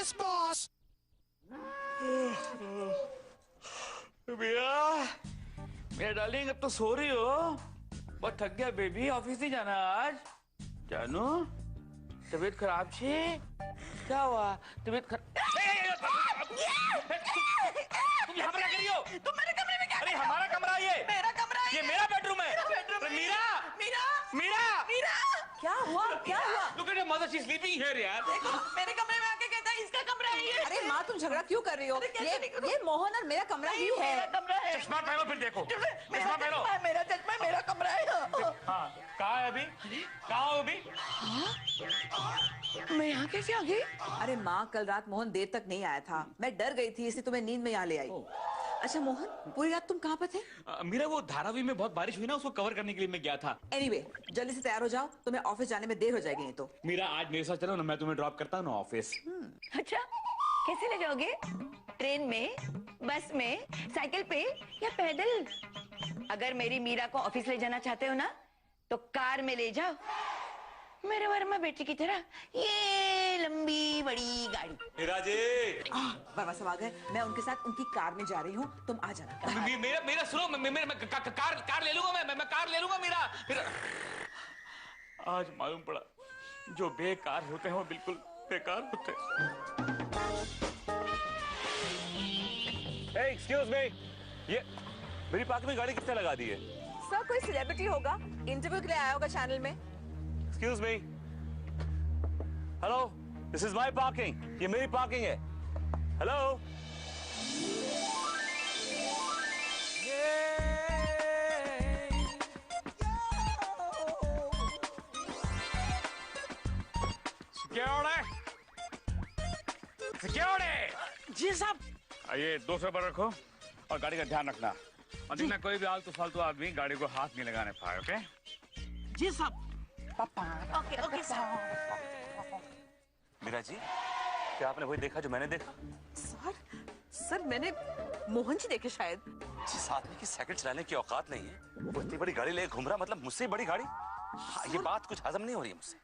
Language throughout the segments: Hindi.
Yes, boss. भैया, मेरा डार्लिंग अब तो सो रही हो? बहुत थक गया बेबी, ऑफिस नहीं जाना आज? जानू, तबीयत खराब थी? क्या हुआ? तबीयत खराब? तुम यहाँ पर क्या कर रही हो? तुम मेरे कमरे में क्या? अरे हमारा कमरा ये। मेरा कमरा ये मेरा बेडरूम है। मीरा, मीरा, मीरा, मीरा, क्या हुआ? क्या हुआ? Look at your mother, she's sleeping here यार। देखो, मेरे कमरे में आके कहता है इसका कमरा है ये। अरे माँ, तुम झगड़ा क्यों कर रही हो? ये मोहन और मेरा कमरा ही है। मेरा कमरा है। चश्मा पहनो फिर देखो। मेरा चश्मा है, मेरा चश्मा है, मेरा कमरा है। हाँ, कहाँ है अभी? कहाँ हो अभी? मैं यहाँ कैसे आ गई? अरे माँ, कल रात मोहन देर तक नहीं आया था। मैं डर गई थी, इसलिए तुम्हें नींद में यहाँ ले आई। अच्छा मोहन, पूरी रात तुम कहाँ पर थे? मीरा, वो धारावी में बहुत बारिश हुई ना, उसको कवर करने के लिए मैं गया था। Anyway, जल्दी से तैयार हो जाओ, तुम्हें ऑफिस जाने में देर हो जाएगी नहीं तो। मीरा, आज मेरे साथ चलो ना, मैं तुम्हें ड्रॉप करता हूँ ना ऑफिस। अच्छा, कैसे ले जाओगे? ट्रेन में, बस में, साइकिल पे या पैदल? अगर मेरी मीरा को ऑफिस ले जाना चाहते हो ना, तो कार में ले जाओ, मेरे वर्मा बेटी की तरह ये लंबी बड़ी गाड़ी। मीरा जी, वर्मा साहब आ गए। मैं उनके साथ उनकी कार में जा रही हूँ, तुम आ जाना। मेरा मेरा सुनो, मैं कार ले लूंगा, मैं कार ले लूंगा। मीरा, आज मालूम पड़ा जो बेकार होते हैं वो बिल्कुल बेकार होते हैं। Hey, excuse me, ये मेरी पार्किंग में गाड़ी किसने लगा दी है? सर, कोई सेलिब्रिटी होगा, इंटरव्यू के लिए आया होगा चैनल में। Excuse me, hello, this is my parking. ये मेरी पार्किंग है। Hello. सिक्योरिटी जी साहब, ये 200 पर रखो और गाड़ी का ध्यान रखना। और देखना कोई भी आलतू फालतू आदमी गाड़ी को हाथ नहीं लगाने पाए। ओके जी साहब। Okay okay sir. Meera ji, क्या आपने वही देखा जो मैंने देखा? सर मैंने मोहन जी देखे शायद। जिस आदमी की साइकिल चलाने की औकात नहीं है, वो इतनी बड़ी गाड़ी लेके घूम रहा, मतलब मुझसे बड़ी गाड़ी। हाँ, ये बात कुछ हजम नहीं हो रही है मुझसे।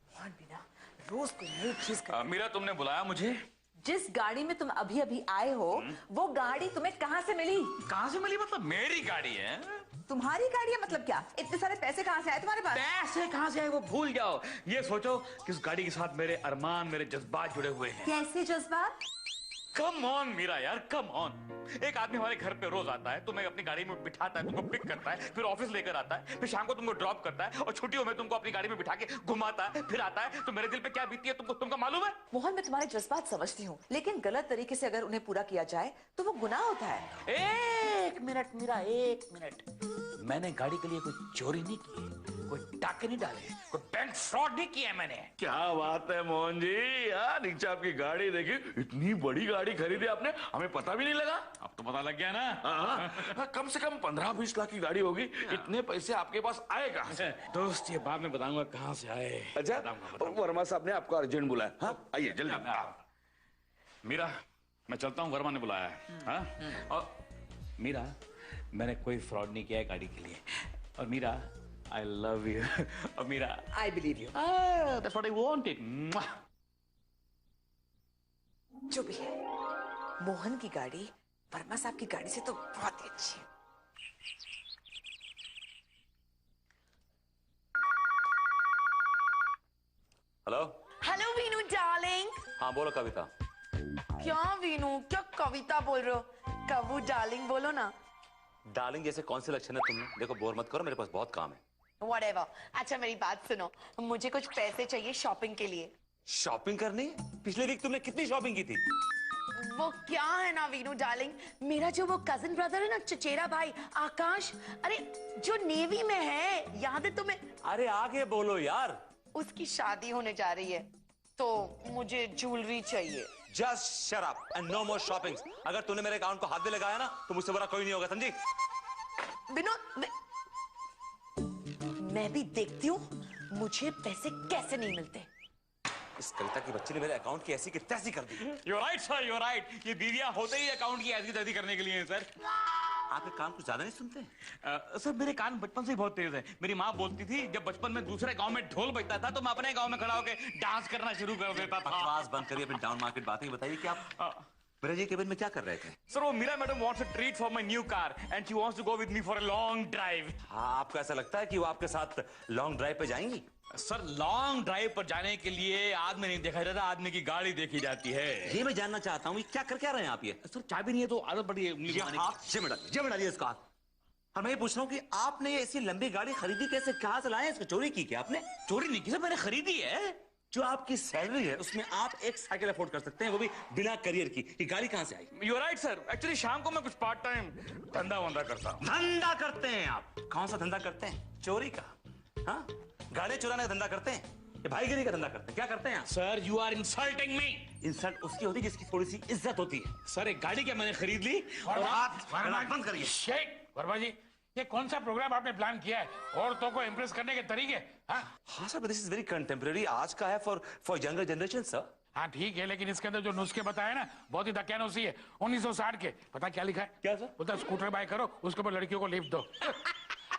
मोहन बिना रोज कोई नई चीज कर। मीरा, तुमने बुलाया मुझे? जिस गाड़ी में तुम अभी अभी आए हो, वो गाड़ी तुम्हें कहाँ से मिली? कहाँ से मिली मतलब? मेरी गाड़ी है। तुम्हारी गाड़ी है मतलब क्या? इतने सारे पैसे कहाँ से आए तुम्हारे पास? पैसे कहाँ से आए वो भूल जाओ। ये सोचो कि उस गाड़ी के साथ मेरे अरमान, मेरे जज्बात जुड़े हुए हैं। कैसे जज्बात? कम ऑन मीरा यार, कम ऑन। एक आदमी हमारे घर पे रोज आता है, तुम्हें अपनी गाड़ी में बिठाता है, तुमको पिक करता है, फिर ऑफिस लेकर आता है, फिर शाम को तुमको ड्रॉप करता है, और छुट्टियों में तुमको अपनी गाड़ी में बिठा के घुमाता है, फिर आता है। तो मेरे दिल पे क्या बीती है तुमको मालूम है? मोहन, मैं तुम्हारे जज्बात समझती हूँ, लेकिन गलत तरीके से अगर उन्हें पूरा किया जाए तो वो गुनाह होता है। एक मिनट मीरा, एक मिनट। मैंने गाड़ी के लिए कोई चोरी नहीं की, कोई डाके नहीं डाले, कोई बैंक फ्रॉड नहीं किया मैंने। क्या बात है मोहन जी, यार नीचे आपकी गाड़ी देखी, इतनी बड़ी गाड़ी खरीदी आपने, हमें पता भी नहीं लगा। अब तो पता लग गया ना। हाँ, कम से कम 15-20 लाख की गाड़ी होगी। इतने पैसे आपके पास आए कहाँ से? दोस्त, ये बाद में बताऊंगा कहाँ से आए। अच्छा, वर्मा साहब ने आपको अर्जेंट बुलाया। हाँ, आइए जल्दी। मीरा, मैं चलता हूँ, वर्मा ने बुलाया है। हाँ? और मीरा, मैंने कोई फ्रॉड नहीं किया है गाड़ी के लिए। और मीरा, I love you. और Meera, I believe you. that's what I wanted. जो भी है, मोहन की गाड़ी वर्मा साहब की गाड़ी से तो बहुत ही अच्छी है। हेलो। Hello Veenu darling. हाँ बोलो कविता। क्या वीनू, क्या कविता बोल रहे हो? कबू डार्लिंग बोलो ना। डार्लिंग जैसे कौन से लक्षण है तुमने? देखो, बोर मत करो, मेरे पास बहुत काम है। Whatever. अच्छा मेरी बात सुनो, मुझे कुछ पैसे चाहिए शॉपिंग के लिए। शॉपिंग करनी? पिछले वीक तुमने कितनी शॉपिंग की थी? वो क्या है ना वीनू डार्लिंग, मेरा जो वो कजिन ब्रदर है ना, चचेरा भाई आकाश, अरे जो नेवी में है, याद है तुम्हें? अरे आगे बोलो यार। उसकी शादी होने जा रही है, तो मुझे ज्वेलरी चाहिए। Just shut up and no more shopping. अगर तूने मेरे अकाउंट को हाथ भी लगाया ना, तो मुझसे बुरा कोई नहीं होगा, समझी? विनोद, मैं भी देखती हूँ मुझे पैसे कैसे नहीं मिलते। इस कविता की बच्ची ने मेरे अकाउंट की ऐसी की तैसी कर दी। You're right, sir, you're right. ये दीदियां होते ही अकाउंट की ऐसी तैसी करने के लिए हैं, सर। आपके कान कुछ ज्यादा नहीं सुनते? सर मेरे कान बचपन से ही बहुत तेज है। मेरी माँ बोलती थी जब बचपन में दूसरे गांव में ढोल बजता था तो मैं अपने गांव में खड़ा होकर डांस करना शुरू कर देता था। आवाज बंद करिए, अपनी डाउन मार्केट बातें बताइए कि आप मेरे जी केबिन में क्या कर रहे थे? सर वो Meera madam wants a treat for my new car and she wants to go with me for a long drive. हाँ, आपको ऐसा लगता है कि वो आपके साथ लॉन्ग ड्राइव पे जाएंगी? सर लॉन्ग ड्राइव पर जाने के लिए आदमी नहीं देखा जाता, आदमी की गाड़ी देखी जाती है। ये मैं जानना चाहता हूँ, ये क्या कर क्या रहे हैं आप? ये सर चाबी नहीं है तो आदत पड़ी है उंगली घुमाने की। आप जिम डालिए इसका हाथ। और मैं ये पूछ रहा हूँ कि आपने ये ऐसी लंबी गाड़ी खरीदी कैसे, कहाँ से लाए? इसको चोरी की क्या आपने? चोरी नहीं की सर, मैंने खरीदी है। जो आपकी सैलरी है उसमें आप एक साइकिल अफोर्ड कर सकते हैं, वो भी बिना करियर की। ये गाड़ी कहाँ से आई? You are right sir, actually शाम को मैं कुछ पार्ट टाइम धंधा वंदा करता हूँ। धंधा करते हैं आप? कौन सा धंधा करते हैं? चोरी का? हाँ, गाड़ी चुराने का धंधा करते हैं? ये भाईगिरी का धंधा करते हैं? क्या करते हैं आप? Sir you are insulting me. Insult उसकी होती है जिसकी थोड़ी सी इज्जत होती है। सर एक गाड़ी क्या मैंने खरीद ली और आप बंद करिए। शेख वर्मा जी, ये कौन सा प्रोग्राम आपने प्लान किया है? औरतों को इम्प्रेस करने के तरीके? हाँ sir, this is very contemporary. आज का है फॉर यंगर जनरेशन सर। हाँ ठीक है, लेकिन इसके अंदर जो नुस्खे बताए ना बहुत ही दकियानूसी है। 1960 के। पता क्या लिखा है? क्या सर? बोलता स्कूटर बाय करो, उसके ऊपर लड़कियों को लिफ्ट दो।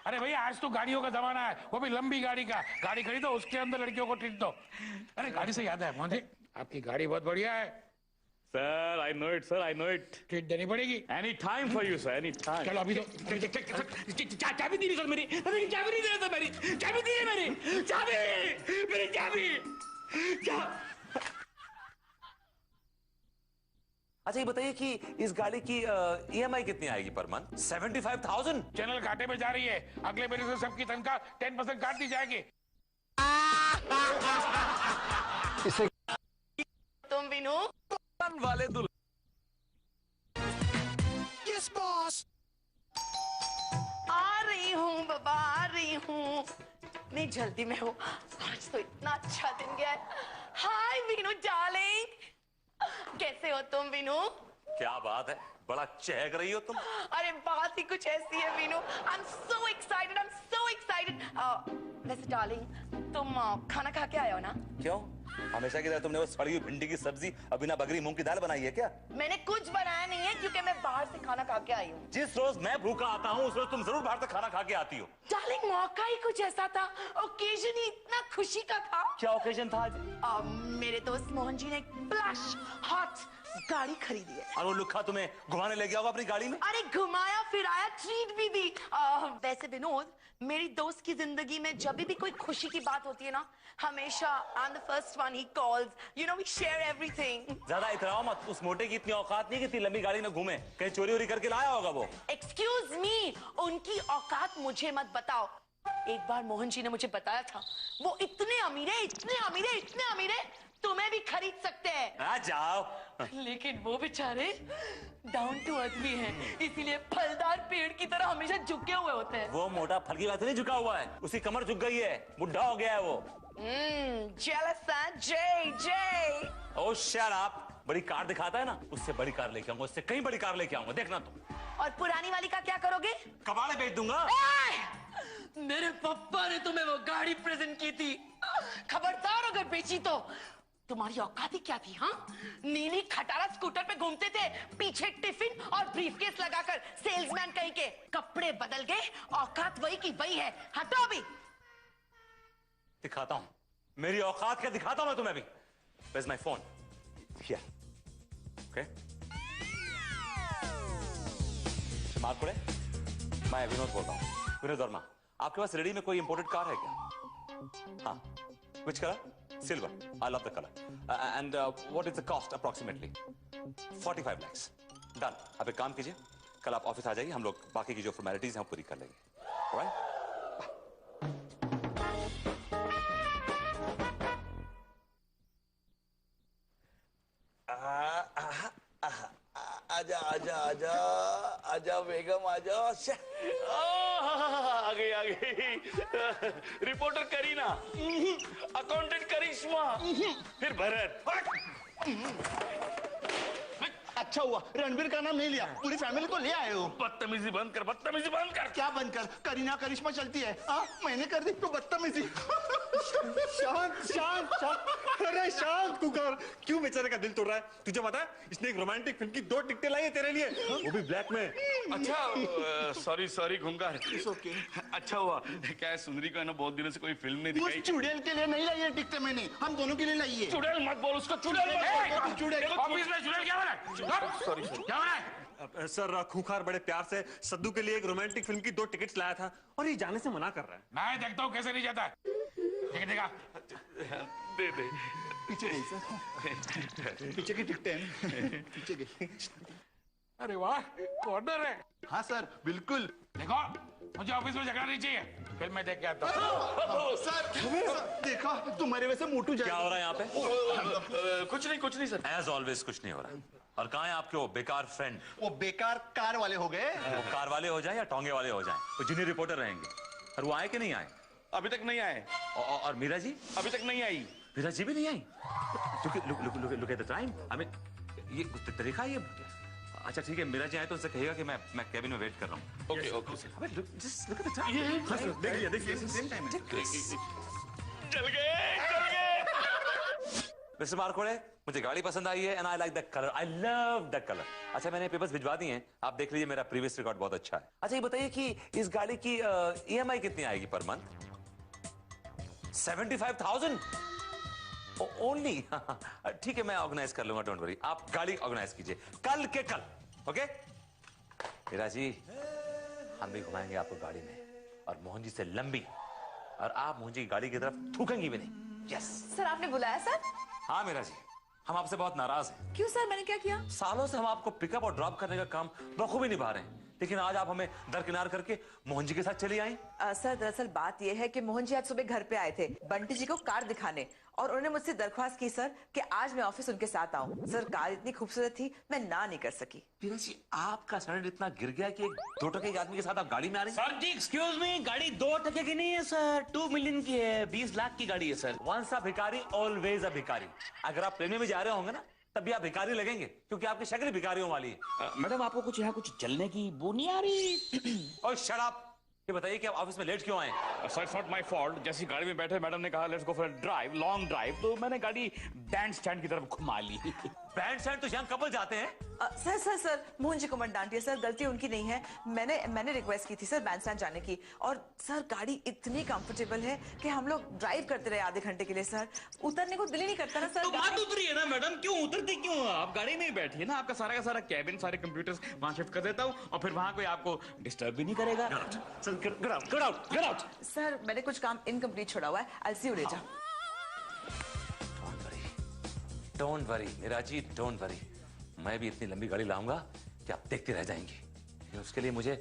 अरे भैया आज तो गाड़ियों का जमाना है, वो भी लंबी गाड़ी का। गाड़ी खरीदो, उसके अंदर लड़कियों को ट्रीट दो। अरे गाड़ी से याद है मोहन जी, आपकी गाड़ी बहुत बढ़िया है। Sir I know it sir, I know it. Treat देनी पड़ेगी। Any time for you sir, any time. चलो अभी तो चाबी दी सर मेरी, चाबी नहीं दे सर मेरी, चाबी दी मेरी, चाबी मेरी चाबी। अच्छा ये बताइए कि इस गाड़ी की ईएमआई कितनी आएगी पर मंथ? 75,000। चैनल घाटे में जा रही है, अगले महीने से सबकी तनख्वाह 10% काट दी जाएगी। तुम विनू वाले दुल्हन। आ रही हूँ बाबा, आ रही हूँ। नहीं जल्दी में हूँ, आज तो इतना अच्छा दिन गया है। हाय विनू डार्लिंग, कैसे हो तुम विनू? क्या बात है, बड़ा चहक रही हो तुम। अरे बात ही कुछ ऐसी है Vinu. I am so excited, I am so excited. वैसे डार्लिंग तुम खाना खा के आए हो ना? क्यों? हमेशा की तरह तुमने वो सड़ी हुई भिंडी की सब्जी और बिना बगरी मूंग की दाल बनाई है क्या? मैंने कुछ बनाया नहीं है क्योंकि मैं बाहर से खाना खा के आई हूँ। जिस रोज मैं भूखा आता हूँ उस रोज तुम जरूर बाहर से खाना खा के आती हो। डार्लिंग मौका ही कुछ ऐसा था, ओकेजन ही इतना खुशी का था। क्या ओकेजन था आज? मेरे दोस्त मोहन जी ने एक ब्लश हॉट गाड़ी खरीदी है। और वो लुखा तुम्हें घुमाने ले गया होगा अपनी गाड़ी में? अरे घुमाया फिराया, ट्रीट भी दी। वैसे विनोद, मेरी दोस्त की जिंदगी में जब भी कोई खुशी की बात होती है ना, हमेशा I am the first one ही calls. You know we share everything. ज्यादा इतराओ मत, उस मोटे की इतनी औकात नहीं कि इतनी लंबी गाड़ी में घूमे। कहीं चोरी वोरी करके लाया होगा वो। एक्सक्यूज मी, उनकी औकात मुझे मत बताओ। एक बार मोहन जी ने मुझे बताया था, वो इतने अमीर है, इतने अमीर है, इतने अमीर है, तुम्हें भी खरीद सकते हैं। आ जाओ। लेकिन वो बेचारे डाउन टू अर्थ भी हैं, इसीलिए फलदार पेड़ की तरह हमेशा झुके हुए होते हैं। वो मोटा फल की बात नहीं झुका हुआ है, उसकी कमर झुक गई है, बुढ़ा हो गया है वो। jealous है, जय जय। ओ शट अप। बड़ी कार दिखाता है ना, उससे बड़ी कार लेके आऊंगा, उससे कहीं बड़ी कार लेके आऊंगा, देखना तुम। और पुरानी वाली का क्या करोगे? कबाड़े बेच दूंगा। मेरे पापा ने तुम्हें वो गाड़ी प्रेजेंट की थी, खबरदार अगर बेची तो। तुम्हारी औकात ही क्या थी? हाँ, नीली खटारा स्कूटर पे घूमते थे, पीछे टिफिन और ब्रीफकेस लगाकर, सेल्समैन कहीं के। कपड़े बदल गए, औकात वही की वही है। हटो अभी। दिखाता हूं मेरी औकात क्या, दिखाता हूं मैं तुम्हें अभी। Where's my phone? Here. Okay. दिमाग पड़े? मैं विनोद बोल रहा हूँ, विनोद वर्मा। आपके पास रेडी में कोई इंपोर्टेड कार है क्या? हाँ। Which color? Silver. I love the color. And what is the cost approximately? 45 lakhs. Done. अब एक काम कीजिए, कल आप ऑफिस आ जाइए, हम लोग बाकी की जो फॉर्मेलिटीज हैं पूरी कर लेंगे। Alright? आजा आजा आजा आजा बेगम आजा। आ गई आ गई। रिपोर्टर करीना, अकाउंटेंट करिश्मा, फिर भरत। अच्छा हुआ रणबीर का नाम नहीं लिया, पूरी फैमिली को ले आए हो। बदतमीजी बंद कर, बदतमीजी बंद कर। क्या बंद कर? करीना करिश्मा चलती है। मैंने कर दी तो बदतमीजी। शांत शांत शांत। अरे शांत कुकर, क्यों बेचारे का दिल तोड़ रहा है? तुझे पता है इसने एक रोमांटिक फिल्म की 2 टिकटें लाई है तेरे लिए, वो भी ब्लैक में। अच्छा सॉरी सॉरी खूंखार। ओके। अच्छा हुआ, क्या है सुंदरी को है ना बहुत दिनों से कोई फिल्म नहीं दिखाई। चुड़ैल के लिए नहीं लाई है टिकटें मैंने, हम दोनों के लिए लाई है। चुड़ैल मत बोल उसको, चुड़ैल मत बोल। चुड़ैल ऑफिस में चुड़ैल क्या हो रहा है? सॉरी क्या हो रहा है? सर, खूंखार बड़े प्यार से सद्दू के लिए एक रोमांटिक फिल्म की 2 टिकट्स लाया था और ये जाने से मना कर रहा है। मैं देखता हूँ कैसे नहीं जाता है। ठीक है, देखा दे दे। पीछे नहीं सर, पीछे की टिकटें हैं, पीछे की। अरे वाह, कॉर्नर है। हाँ सर, बिल्कुल। देखो, मुझे ऑफिस में झगड़ा नहीं चाहिए, फिल्म में देख के आता हूँ। सर, देखा तुम्हारे वैसे मोटू क्या हो रहा है यहाँ पे? कुछ नहीं सर। एज ऑलवेज कुछ नहीं हो रहा। और कहाँ है आपके वो बेकार फ्रेंड? वो बेकार कार वाले हो गए। वो कार वाले हो जाए या टोंगे वाले हो जाए, वो जूनियर रिपोर्टर रहेंगे। और वो आए कि नहीं आए? अभी तक नहीं आए। और मीरा जी? अभी तक नहीं आई। मीरा जी भी नहीं आई? Look at the time. हमें ये तरीका ये। अच्छा ठीक है, मीरा जी आए तो उनसे कहिएगा कि मैं कैबिन में वेट कर रहा हूँ। Okay okay. अबे just look at the time. देखिए सेम टाइम है। चल गए। मिस्टर मार्कोड़े, मुझे गाड़ी पसंद आई है and I like the colour, I love the colour. अच्छा, मैंने पेपर्स भिजवा दिए हैं, आप देख लीजिए, मेरा प्रीवियस रिकॉर्ड बहुत अच्छा है। अच्छा ये बताइए कि इस गाड़ी की ईएमआई कितनी आएगी पर मंथ? 75,000 ओनली? ठीक है, मैं ऑर्गेनाइज कर लूंगा, डोंट वरी। आप गाड़ी ऑर्गेनाइज कीजिए कल के कल। ओके मीरा जी, हम भी घुमाएंगे आपको गाड़ी में, और मोहन जी से लंबी, और आप मोहन जी की गाड़ी की तरफ थूकेंगी भी नहीं। यस सर आपने बुलाया सर? हाँ मीरा जी, हम आपसे बहुत नाराज हैं। क्यों सर, मैंने क्या किया? सालों से हम आपको पिकअप और ड्रॉप करने का काम बखूबी निभा रहे हैं, लेकिन आज आप हमें दरकिनार करके मोहन जी के साथ चली आई। सर दरअसल बात यह है कि मोहन जी आज सुबह घर पे आए थे बंटी जी को कार दिखाने, और उन्होंने मुझसे दरख्वास्त की सर कि आज मैं ऑफिस उनके साथ आऊं। सर कार इतनी खूबसूरत थी, मैं ना नहीं कर सकी। मीरा जी, आपका स्टैंडर्ड इतना गिर गया कि एक 2 टके के आदमी के साथ आप गाड़ी में आ रही हैं? सर जी एक्सक्यूज मी, गाड़ी 2 टके की नहीं है सर, 2 मिलियन की है, 20 लाख की गाड़ी है सर। वंस अ भिखारी ऑलवेज अ भिखारी। अगर आप प्लेन में भी जा रहे होंगे ना, तब भी आप भिखारी लगेंगे, क्योंकि आपकी शक्ल भिखारियों वाली है। मैडम आपको कुछ यहाँ कुछ चलने की वो नहीं आ रही? और शट अप। ये बताइए कि आप ऑफिस में लेट क्यों आए? Sir it's not my fault. जैसी गाड़ी में बैठे मैडम ने कहा let's go for a drive, long drive, तो मैंने गाड़ी बैंड स्टैंड की तरफ घुमा ली। बैंड स्टैंड तो यंग कपल जाते हैं। Sir sir sir Mohan ji को मत डांटिए सर, गलती उनकी नहीं है। मैंने रिक्वेस्ट की थी सर बैंड स्टैंड जाने की, और सर गाड़ी इतनी कंफर्टेबल है कि हम लोग ड्राइव करते रहे आधे घंटे के लिए। सर उतरने को दिल ही नहीं करता ना सर। तो बात उतरी है ना मैडम, क्यों उतरती क्यों? आप गाड़ी में ही बैठिए ना, आपका सारा का सारा कैबिन, सारे कंप्यूटर्स वहां शिफ्ट कर देता हूँ, और फिर वहां कोई आपको डिस्टर्ब भी नहीं करेगा। Get out. सर मैंने कुछ काम इनकम्प्लीट छोड़ा हुआ है, I see you later. Don't worry Meera ji, don't worry. मैं भी इतनी लंबी गाड़ी लाऊंगा कि आप देखते रह जाएंगे, लेकिन उसके लिए मुझे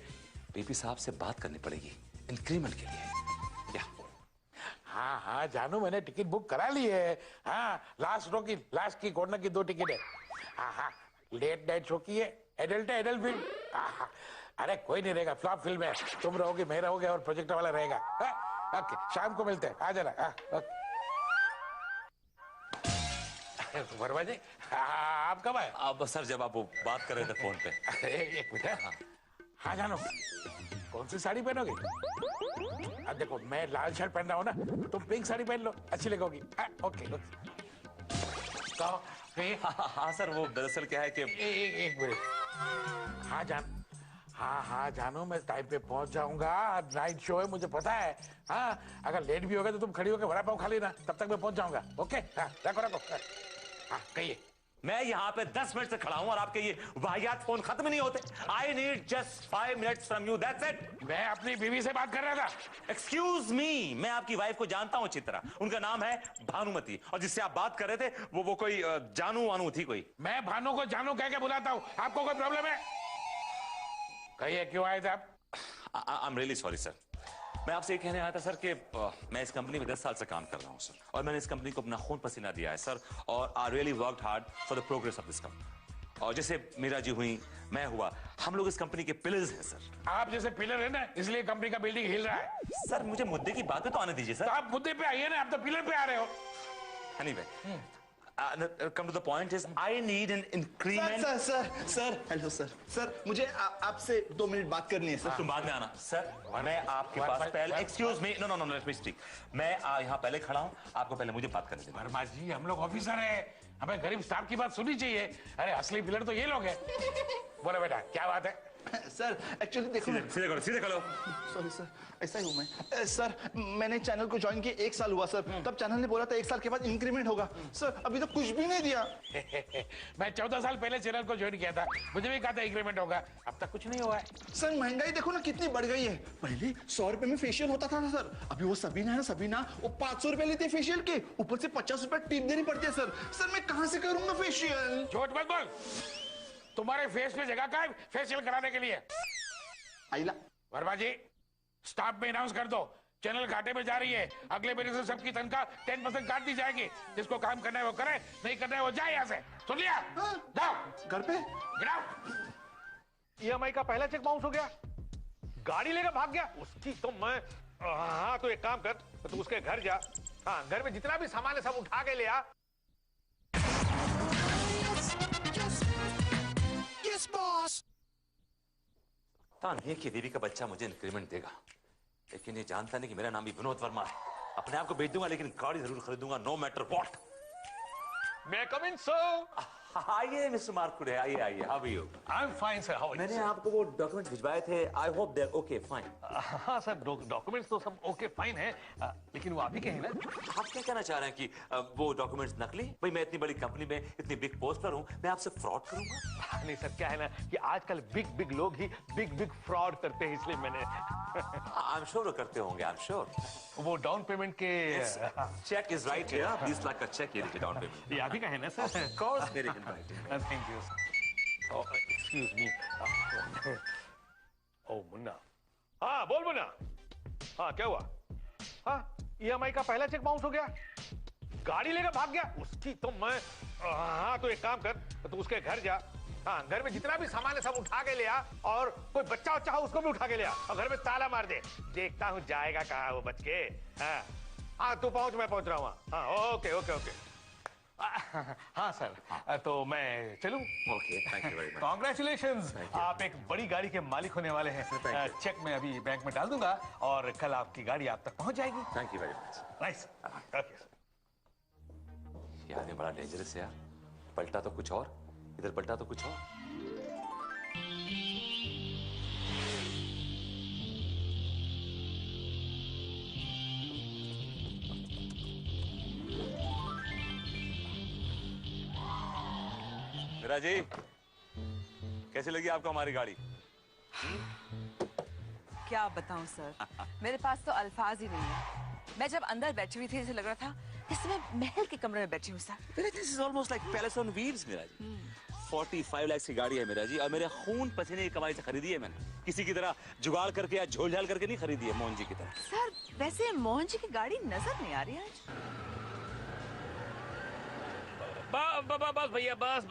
बीपी साहब से बात करनी पड़ेगी इंक्रीमेंट के लिए। या हाँ हाँ जानू, मैंने टिकट बुक करा ली है। हाँ, लास्ट की कॉर्नर की 2 टिकट है। हाँ हाँ, लेट नाइट शो की है, एडल्ट फिल्म। हाँ, अरे कोई नहीं रहेगा, फ्लॉप फिल्म है। तुम रहोगे, मैं रहोगे, और प्रोजेक्टर वाला रहेगा। ओके, शाम को मिलते हैं, आ जाना। ओके वर्मा जी, आप कब आए? अब सर जब आप वो बात कर रहे थे फोन पे। एक मिनट। हाँ जानो, कौन सी साड़ी पहनोगे? अब देखो, मैं लाल शर्ट पहन रहा हूँ ना, तुम पिंक साड़ी पहन लो, अच्छी लगेगी। ओके कहो। हाँ सर, वो दरअसल क्या है कि एक मिनट। हाँ जानो, मैं टाइम पे पहुंच जाऊंगा। नाइट शो है, मुझे पता है। हाँ, अगर लेट भी होगा तो तुम खड़ी होकर वड़ा पाव खा लेना, तब तक मैं पहुंच जाऊंगा। ओके, हाँ रखो। हाँ कहिए। मैं यहाँ पे 10 मिनट से खड़ा हूँ और आपके ये वाहियात फोन खत्म नहीं होते। I need just 5 minutes from you, that's it. मैं अपनी बीवी से बात कर रहा था। एक्सक्यूज मी, मैं आपकी वाइफ को जानता हूँ अच्छी तरह। उनका नाम है भानुमति, और जिससे आप बात कर रहे थे वो कोई जानू वानू थी कोई। मैं भानु को जानू कह के बुलाता हूँ, आपको कोई प्रॉब्लम है? कहिए, क्यों आए थे आप? I am really sorry sir. मैं आपसे ये कहने आया था सर कि मैं इस कंपनी में 10 साल से काम कर रहा हूँ सर, और मैंने इस कंपनी को अपना खून पसीना दिया है सर, और I really worked hard for the progress of this company. और जैसे मीरा जी हुई, मैं हुआ, हम लोग इस कंपनी के पिलर्स हैं सर। आप जैसे पिलर है ना, इसलिए कंपनी का बिल्डिंग हिल रहा है। सर मुझे मुद्दे की बात पे तो आने दीजिए सर। तो आप मुद्दे पे आइए ना, आप तो पिलर पे आ रहे हो। Anyway, Come to the point is, I need an increment. Sir hello sir मुझे आपसे 2 मिनट बात करनी है सर। तुम बाद में आना। सर, मैं आपके पास पहले, excuse me, no let me speak. मैं यहाँ पहले खड़ा हूँ, आपको पहले मुझे बात करने दीजिए। वर्मा जी, हम लोग ऑफिसर हैं, हमें गरीब स्टाफ की बात सुननी चाहिए। अरे असली विलन तो ये लोग हैं। बोलो बेटा, क्या बात है? सर एक्चुअली देखो, सीधे खड़ो। सॉरी सर, ऐसा ही हूँ मैं। सर मैंने चैनल को ज्वाइन किया 1 साल हुआ सर। तब चैनल ने बोला था 1 साल के बाद इंक्रीमेंट होगा। सर अभी तो कुछ भी नहीं दिया। मैं 14 साल पहले चैनल को ज्वाइन किया था, मुझे भी कहा था इंक्रीमेंट होगा, अब तक कुछ नहीं हुआ है। सर महंगाई देखो ना कितनी बढ़ गई है। पहले 100 रुपए में फेशियल होता था ना सर, अभी वो सबीना है ना, सबीना वो 500 रुपए लेते फेशियल के, ऊपर से 50 रुपए टिप देनी पड़ती है सर मैं कहाँ से करूंगा फेशियल? झूठ मत बोल, तुम्हारे फेस पे जगह का है फेशियल कराने के लिए? आइला वर्मा जी, स्टाफ में अनाउंस कर दो, चैनल घाटे में जा रही है, अगले महीने से सबकी तनख्वाह 10% काट दी जाएगी। जिसको काम करना है वो करे, नहीं करना है वो जाए यहाँ से। सुन लिया? जाओ घर पे। गिराओ। EMI का पहला चेक बाउंस हो गया, गाड़ी लेकर भाग गया, उसकी तो मैं। हाँ तो एक काम कर, तू उसके घर जा। हाँ, घर में जितना भी सामान है सब उठा के ले आ। तान्या की बीवी का बच्चा मुझे इंक्रीमेंट देगा, लेकिन ये जानता नहीं कि मेरा नाम भी विनोद वर्मा है। अपने आप को बेच दूंगा, लेकिन गाड़ी जरूर खरीदूंगा, नो मैटर व्हाट। मैं कम इन सर? आइए मिस्टर मार्कुड़े, आइए how are you? I am fine sir, how are you? मैंने आपको वो डॉक्यूमेंट भिजवाए थे, I hope they are okay fine. हाँ सर, डॉक्यूमेंट्स तो सब ओके फाइन है, लेकिन वो आप ही के हैं ना? आप क्या कहना चाह रहे हैं कि वो डॉक्यूमेंट्स नकली? भाई मैं इतनी बड़ी कंपनी में इतनी बिग पोस्ट पर हूँ, मैं आपसे फ्रॉड करूंगा? नहीं सर, क्या है ना कि आजकल बिग लोग ही बिग फ्रॉड करते हैं, इसलिए मैंने। आई एम श्योर करते होंगे, आई एम श्योर। वो डाउन पेमेंट के check is right here, 20 lakh का चेक, ये देखिए डाउन पेमेंट। ये आप ही का है ना सर? ऑफ कोर्स मेरे right. Thank you. Excuse me. ओ मुन्ना। हाँ बोल मुन्ना। हाँ क्या हुआ? हाँ, EMI का पहला चेक बाउंस हो गया, गाड़ी लेकर भाग गया, उसकी तो मैं। हाँ तो एक काम कर, तू उसके घर जा। हाँ, घर में जितना भी सामान है सब उठा के ले आ, और कोई बच्चा हो उसको भी उठा के ले आ, और घर में ताला मार दे। देखता हूँ जाएगा कहाँ वो बच के। हाँ तू पहुंच, मैं पहुंच रहा हूँ। हाँ ओके। हाँ सर, तो मैं चलूं? Okay, thank you very much. Congratulations, आप एक बड़ी गाड़ी के मालिक होने वाले हैं। चेक मैं अभी बैंक में डाल दूंगा और कल आपकी गाड़ी आप तक पहुंच जाएगी। Thank you very much. Nice. Okay. यार ये बड़ा डेंजरस है यार, पलटा तो कुछ और, इधर पलटा तो कुछ और। मीरा जी, कैसी लगी आपको हमारी गाड़ी? क्या बताऊं सर, मेरे पास तो अल्फाज ही नहीं है। मैं जब अंदर बैठी हुई थी ऐसे लग रहा था जैसे मैं महल के कमरे में बैठी हूँ sir. This is almost like palace on wheels Meera ji. 45 lakh की गाड़ी है मीरा जी, और मेरे खून पसीने की कमाई से खरीदी है मैंने, किसी की तरह जुगाड़ करके या झोल-झाल करके नहीं खरीदी है मोहन जी की तरह। सर वैसे मोहन जी की गाड़ी नजर नहीं आ रही आज। बस भैया, बस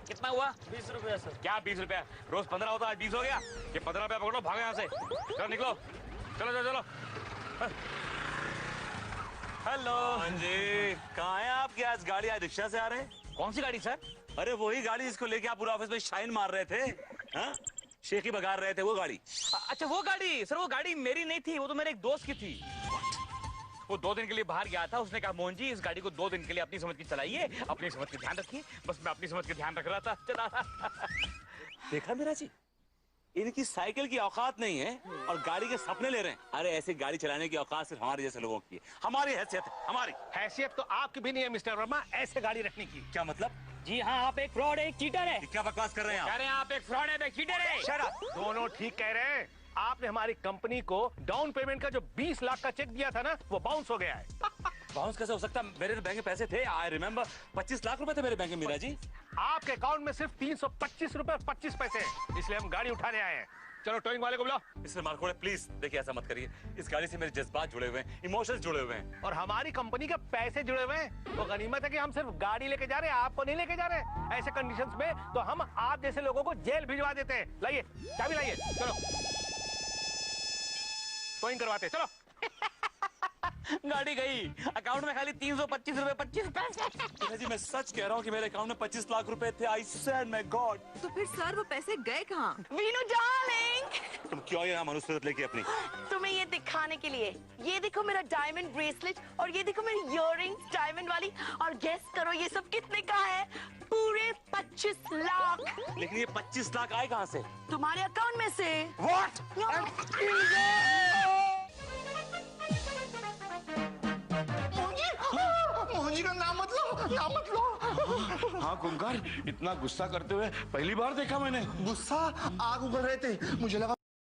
कितना हुआ? 20 रुपया सर। क्या 20 रुपया? रोज 15 होता, आज 20 हो गया। ये 15 रुपया पकड़ो, भागो यहाँ से। चलो निकलो, चलो। हेलो जी, कहाँ हैं आप? क्या आज गाड़ी, आज रिक्शा से आ रहे हैं? कौन सी गाड़ी सर? अरे वही गाड़ी जिसको लेके आप पूरा ऑफिस में शाइन मार रहे थे, हाँ? शेखी बगार रहे थे, वो गाड़ी। अच्छा वो गाड़ी सर, वो गाड़ी मेरी नहीं थी, वो तो मेरे एक दोस्त की थी। वो 2 दिन के लिए बाहर गया था, उसने कहा मोहन जी इस गाड़ी को 2 दिन के लिए अपनी समझ की चलाइए, अपनी समझ के ध्यान रखिए। बस मैं अपनी समझ के ध्यान रख रहा था, चला रहा। देखा मेरा जी, इनकी साइकिल की औकात नहीं है और गाड़ी के सपने ले रहे हैं। अरे ऐसी गाड़ी चलाने की औकात सिर्फ हमारे जैसे लोगों की है, हमारी हैसियत है, हमारी हैसियत तो आपकी भी नहीं है मिस्टर वर्मा ऐसे गाड़ी रखने की। क्या मतलब? जी हाँ, आप एक फ्रॉड है, एक चीटर है। क्या बकवास कर रहे हैं कह रहे हैं आप एक फ्रॉड है, एक चीटर है। शट अप, दोनों ठीक कह रहे हैं। आपने हमारी कंपनी को डाउन पेमेंट का जो 20 लाख का चेक दिया था ना, वो बाउंस हो गया है। बाउंस कैसे हो सकता? मेरे बैंक में पैसे थे, आई रिमेम्बर 25 लाख रुपए थे मेरे बैंक में मीरा जी। आपके अकाउंट में सिर्फ 325 रुपए 25 पैसे हैं, इसलिए हम गाड़ी उठाने आए हैं। चलो टोइंग वाले को बुलाओ। मिस्टर मार्कोड़े प्लीज देखिए, ऐसा मत करिए। इस गाड़ी से मेरे जज्बात जुड़े हुए हैं, इमोशंस जुड़े हुए हैं, और हमारी कंपनी के पैसे जुड़े हुए हैं। तो गनीमत है कि हम सिर्फ गाड़ी लेके जा रहे हैं, आपको नहीं लेके जा रहे। ऐसे कंडीशंस में तो हम आप जैसे लोगों को जेल भिजवा देते हैं। लाइए चाबी लाइए, चलो टोइंग करवाते, चलो। गाड़ी गई, अकाउंट में खाली 325 रुपए 25 पैसे। दुल्हा जी मैं सच कह रहा हूँ कि मेरे अकाउंट में 25 लाख रुपए थे। I said my God. तो फिर सर वो पैसे गए कहाँ? वीनू डार्लिंग, तुम क्यों यहाँ मनुष्यत लेके अपनी? तुम्हें ये दिखाने के लिए, ये देखो मेरा डायमंड ब्रेसलेट और ये देखो मेरी इयररिंग्स डायमंड वाली, और गेस करो ये सब कितने का है? पूरे 25 लाख। लेकिन ये 25 लाख आए कहाँ से? तुम्हारे अकाउंट में से। What? मोहन जी का नाम मत लो, नाम मत लो। हाँ कुंकार, इतना गुस्सा करते हुए पहली बार देखा मैंने। गुस्सा आग उगल रहे थे, मुझे लगा